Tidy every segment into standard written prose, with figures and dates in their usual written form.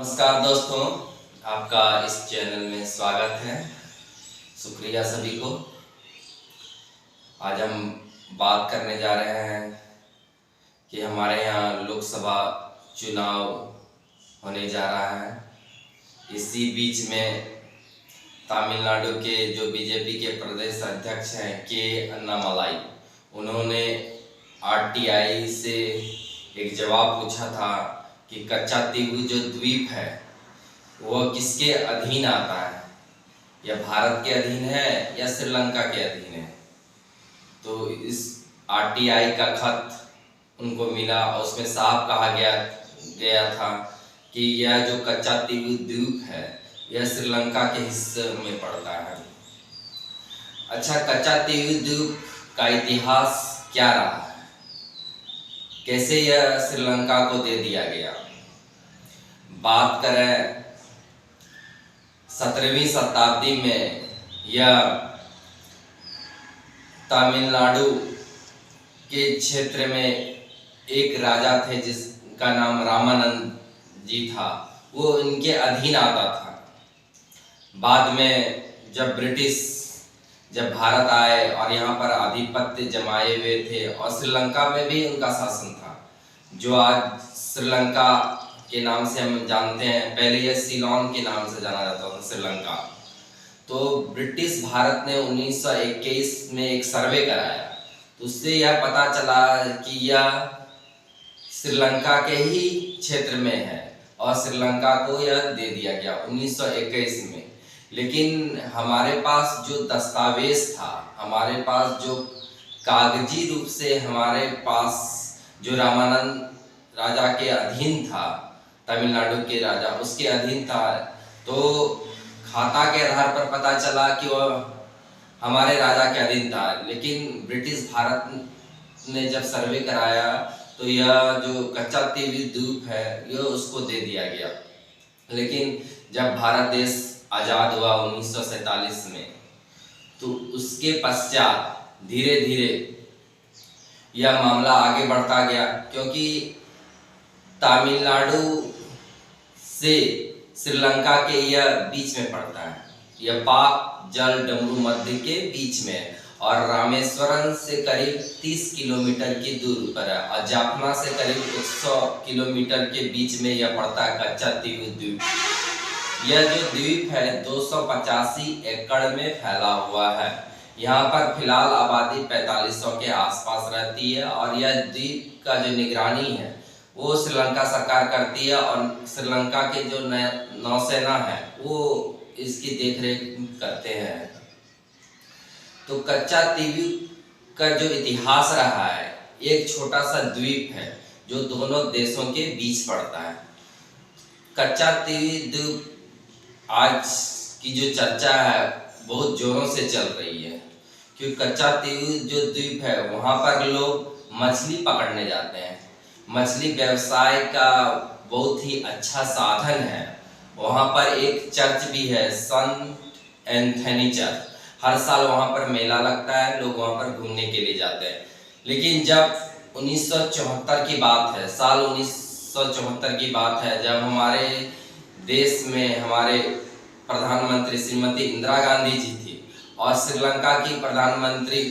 नमस्कार दोस्तों, आपका इस चैनल में स्वागत है। शुक्रिया सभी को। आज हम बात करने जा रहे हैं कि हमारे यहाँ लोकसभा चुनाव होने जा रहा है। इसी बीच में तमिलनाडु के जो बीजेपी के प्रदेश अध्यक्ष हैं के अन्नामलाई, उन्होंने आरटीआई से एक जवाब पूछा था कि कच्चा तीवु जो द्वीप है वह किसके अधीन आता है, या भारत के अधीन है या श्रीलंका के अधीन है। तो इस आरटीआई का खत उनको मिला और उसमें साफ कहा गया था कि यह जो कच्चा तीवु द्वीप है यह श्रीलंका के हिस्से में पड़ता है। अच्छा, कच्चा तीवु द्वीप का इतिहास क्या रहा है, कैसे यह श्रीलंका को दे दिया गया। बात करें 17वीं शताब्दी में, यह तमिलनाडु के क्षेत्र में एक राजा थे जिसका नाम रामानंद जी था, वो इनके अधीन आता था। बाद में जब ब्रिटिश भारत आए और यहाँ पर आधिपत्य जमाए हुए थे और श्रीलंका में भी उनका शासन था, जो आज श्रीलंका के नाम से हम जानते हैं। पहले यह सीलोन के नाम से जाना जाता था श्रीलंका। तो ब्रिटिश भारत ने 1921 में एक सर्वे कराया, तो उससे यह पता चला कि यह श्रीलंका के ही क्षेत्र में है और श्रीलंका को यह दे दिया गया 1921 में। लेकिन हमारे पास जो दस्तावेज था, हमारे पास जो कागजी रूप से हमारे पास जो रामानंद राजा के अधीन था, तमिलनाडु के राजा उसके अधीन था, तो खाता के आधार पर पता चला कि वह हमारे राजा के अधीन था। लेकिन ब्रिटिश भारत ने जब सर्वे कराया तो यह जो कच्चा तीवु द्वीप है यह उसको दे दिया गया। लेकिन जब भारत देश आज़ाद हुआ 1947 में, तो उसके पश्चात धीरे धीरे यह मामला आगे बढ़ता गया, क्योंकि तमिलनाडु से श्रीलंका के यह बीच में पड़ता है। यह पाक जल डमरू मध्य के बीच में और रामेश्वरम से करीब 30 किलोमीटर की दूरी पर है और जाफना से करीब 100 किलोमीटर के बीच में यह पड़ता है कच्चा तीवु द्वीप। यह जो द्वीप है 285 एकड़ में फैला हुआ है। यहाँ पर फिलहाल आबादी 4500 के आसपास रहती है और यह द्वीप का जो निगरानी है वो श्रीलंका सरकार करती है और श्रीलंका के जो नौसेना है वो इसकी देखरेख करते हैं। तो कच्चा तीवु का जो इतिहास रहा है, एक छोटा सा द्वीप है जो दोनों देशों के बीच पड़ता है। कच्चा तीवु द्वीप आज की जो चर्चा है बहुत जोरों से चल रही है, क्योंकि कच्चा तीवु जो द्वीप है वहाँ पर लोग मछली पकड़ने जाते हैं। मछली व्यवसाय का बहुत ही अच्छा साधन है। वहाँ पर एक चर्च भी है, संत एंथनी चर्च। हर साल वहाँ पर मेला लगता है, लोग वहाँ पर घूमने के लिए जाते हैं। लेकिन जब 1974 की बात है, साल 1974 की बात है, जब हमारे देश में हमारे प्रधानमंत्री श्रीमती इंदिरा गांधी जी थी और श्रीलंका की प्रधानमंत्री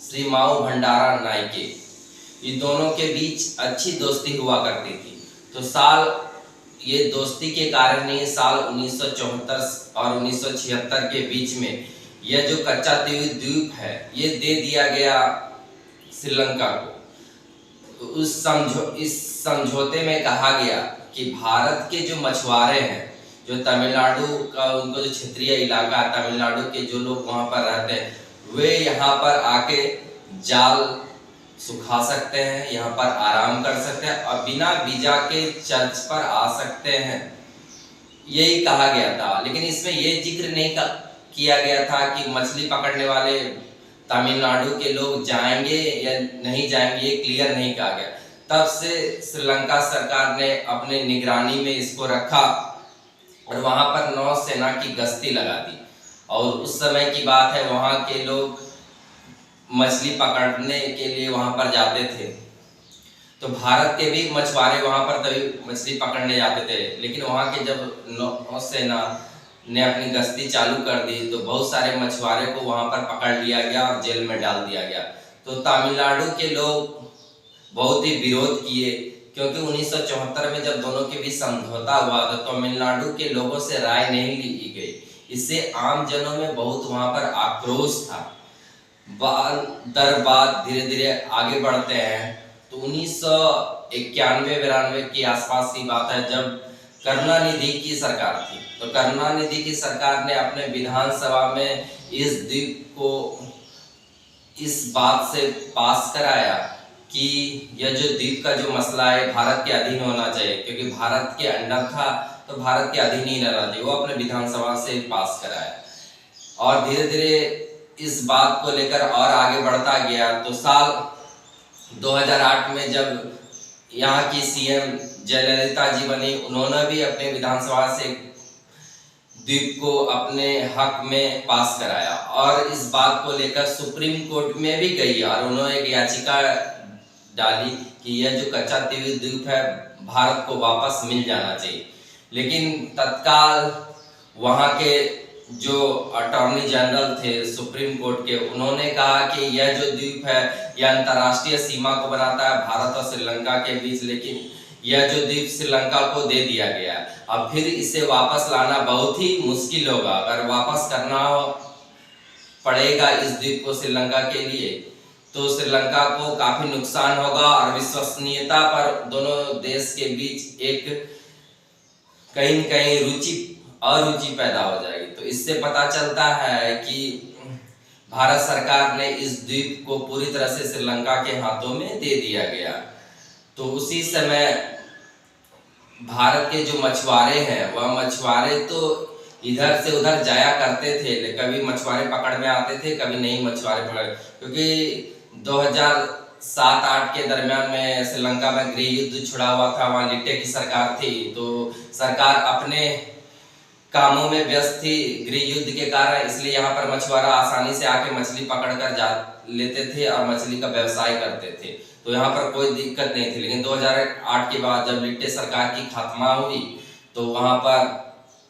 श्री माऊ भंडारा नायके, ये दोनों के बीच अच्छी दोस्ती हुआ करती थी। तो ये दोस्ती के कारण ही साल 1974 और 1976 के बीच में यह जो कच्चा तीवु द्वीप है ये दे दिया गया श्रीलंका को। इस समझौते में कहा गया कि भारत के जो मछुआरे हैं, जो तमिलनाडु का उनको जो क्षेत्रीय इलाका तमिलनाडु के जो लोग वहाँ पर रहते हैं, वे यहाँ पर आके जाल सुखा सकते हैं, यहाँ पर आराम कर सकते हैं और बिना वीजा के चर्च पर आ सकते हैं, यही कहा गया था। लेकिन इसमें यह जिक्र नहीं किया गया था कि मछली पकड़ने वाले तमिलनाडु के लोग जाएंगे या नहीं जाएंगे, ये क्लियर नहीं कहा गया। तब से श्रीलंका सरकार ने अपने निगरानी में इसको रखा और वहाँ पर नौसेना की गश्ती लगा दी। और उस समय की बात है, वहाँ के लोग मछली पकड़ने के लिए वहाँ पर जाते थे। तो भारत के भी मछुआरे वहां पर तभी मछली पकड़ने जाते थे, लेकिन वहां के जब नौसेना ने अपनी गश्ती चालू कर दी तो बहुत सारे मछुआरे को वहां पर पकड़ लिया गया और जेल में डाल दिया गया। तो तमिलनाडु के लोग बहुत ही विरोध किए, क्योंकि 1974 में जब दोनों के बीच समझौता हुआ तो तमिलनाडु के लोगों से राय नहीं ली गई। इससे आम जनों में बहुत वहां पर आक्रोश था। बाद दर बाद धीरे धीरे आगे बढ़ते हैं तो 1991-92 के आसपास की बात है, जब करुणानिधि की सरकार थी। तो करुणानिधि की सरकार ने अपने विधानसभा में इस द्वीप को इस बात से पास कराया कि यह जो द्वीप का जो मसला है भारत के अधीन होना चाहिए, क्योंकि भारत के अंडर था तो भारत के अधीन ही रहना चाहिए। वो अपने विधानसभा से पास कराया और धीरे धीरे इस बात को लेकर और आगे बढ़ता गया। तो साल 2008 में जब यहाँ की सीएम जयललिता जी बनी, उन्होंने भी अपने विधानसभा से द्वीप को अपने हक में पास कराया और इस बात को लेकर सुप्रीम कोर्ट में भी गई और उन्होंने एक याचिका डाली कि यह जो कच्चा द्वीप है भारत को वापस मिल जाना चाहिए। लेकिन तत्काल वहाँ के जो अटॉर्नी जनरल थे सुप्रीम कोर्ट के, उन्होंने कहा कि यह जो द्वीप है यह अंतर्राष्ट्रीय सीमा को बनाता है भारत और श्रीलंका के बीच, लेकिन यह जो द्वीप श्रीलंका को दे दिया गया है। अब फिर इसे वापस लाना बहुत ही मुश्किल होगा। अगर वापस करना पड़ेगा इस द्वीप को श्रीलंका के लिए तो श्रीलंका को काफी नुकसान होगा और विश्वसनीयता पर दोनों देश के बीच एक कहीं न कहीं अरुचि पैदा हो जाएगी। तो इससे पता चलता है कि भारत सरकार ने इस द्वीप को पूरी तरह से श्रीलंका के हाथों में दे दिया गया। तो उसी समय भारत के जो मछुआरे हैं वह मछुआरे तो इधर से उधर जाया करते थे, कभी मछुआरे पकड़ में आते थे, कभी नहीं मछुआरे पकड़, क्योंकि 2007-8 के दरमियान में श्रीलंका में गृह युद्ध छुड़ा हुआ था, वहाँ लिट्टे की सरकार थी। तो सरकार अपने कामों में व्यस्त थी गृह युद्ध के कारण, इसलिए यहाँ पर मछुआरा आसानी से आके मछली पकड़ कर जा लेते थे और मछली का व्यवसाय करते थे। तो यहाँ पर कोई दिक्कत नहीं थी। लेकिन 2008 के बाद जब लिट्टे सरकार की खात्मा हुई तो वहाँ पर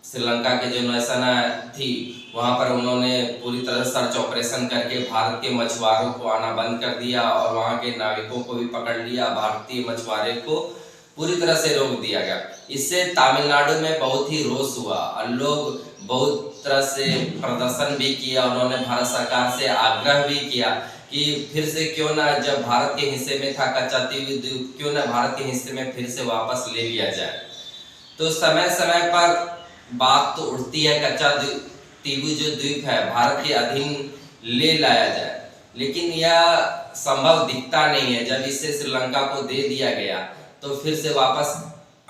श्रीलंका के जो नौसेना थी वहाँ पर उन्होंने पूरी तरह सर्च ऑपरेशन करके भारत के मछुआरों को आना बंद कर दिया और वहाँ के नाविकों को भी पकड़ लिया। भारतीय मछुआरे को पूरी तरह से रोक दिया गया। इससे तमिलनाडु में बहुत ही रोष हुआ और लोग बहुत तरह से प्रदर्शन भी किया। उन्होंने भारत सरकार से आग्रह भी किया कि फिर से क्यों ना, जब भारत के हिस्से में था कच्चा द्वीप, क्यों ना भारत के हिस्से में फिर से वापस ले लिया जाए। तो समय समय पर बात तो उठती है कच्चा तीवु जो द्वीप है भारत के अधीन ले लाया जाए, लेकिन यह संभव दिखता नहीं है। जब इसे श्रीलंका को दे दिया गया तो फिर से वापस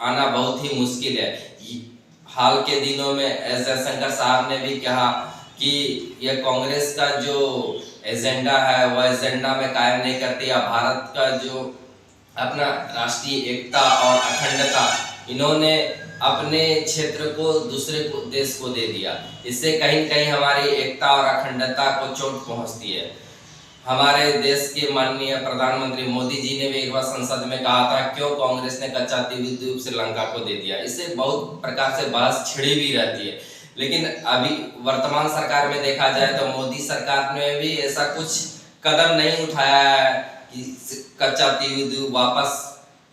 आना बहुत ही मुश्किल है। हाल के दिनों में एस जयशंकर साहब ने भी कहा कि यह कांग्रेस का जो एजेंडा है वह एजेंडा में कायम नहीं करती है। भारत का जो अपना राष्ट्रीय एकता और अखंडता इन्होंने अपने क्षेत्र को दूसरे देश को दे दिया। इससे कहीं न कहीं हमारी एकता और अखंडता को चोट पहुंचती है। हमारे देश के माननीय प्रधानमंत्री मोदी जी ने भी एक बार संसद में कहा था क्यों कांग्रेस ने कच्चा द्वीप श्रीलंका को दे दिया। इससे बहुत प्रकार से बहस छिड़ी भी रहती है। लेकिन अभी वर्तमान सरकार में देखा जाए तो मोदी सरकार ने भी ऐसा कुछ कदम नहीं उठाया है कि कच्चा द्वीप वापस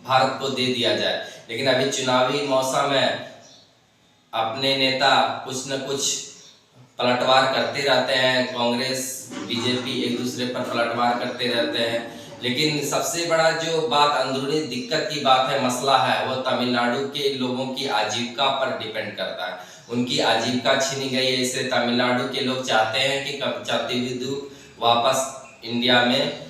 भारत को दे दिया जाए। लेकिन अभी चुनावी मौसम है, अपने नेता कुछ न कुछ पलटवार करते रहते हैं, कांग्रेस बीजेपी एक दूसरे पर पलटवार करते रहते हैं। लेकिन सबसे बड़ा जो बात अंदरूनी दिक्कत की बात है, मसला है, वो तमिलनाडु के लोगों की आजीविका पर डिपेंड करता है। उनकी आजीविका छीनी गई है, इसलिए तमिलनाडु के लोग चाहते हैं कि कच्चा द्वीप वापस इंडिया में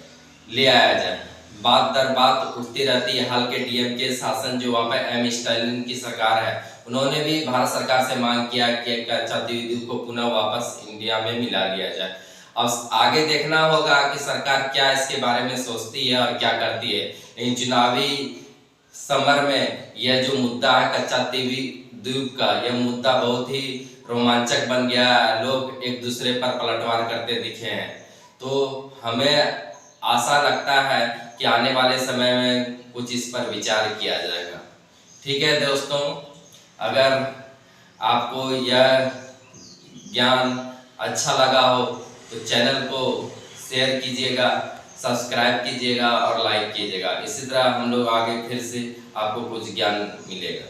ले आया जाए। बात दर बात उठती रहती है। हाल के डीएमके शासन जो वहाँ पर एम स्टालिन की सरकार है, उन्होंने भी भारत सरकार से मांग किया कि कच्चा द्वीप को पुनः वापस इंडिया में मिला लिया जाए। अब आगे देखना होगा कि सरकार क्या इसके बारे में सोचती है और क्या करती है। लेकिन चुनावी समर में यह जो मुद्दा है कच्चा द्वीप का, यह मुद्दा बहुत ही रोमांचक बन गया है। लोग एक दूसरे पर पलटवार करते दिखे हैं। तो हमें आशा लगता है कि आने वाले समय में कुछ इस पर विचार किया जाएगा। ठीक है दोस्तों, अगर आपको यह ज्ञान अच्छा लगा हो तो चैनल को शेयर कीजिएगा, सब्सक्राइब कीजिएगा और लाइक कीजिएगा। इसी तरह हम लोग आगे फिर से आपको कुछ ज्ञान मिलेगा।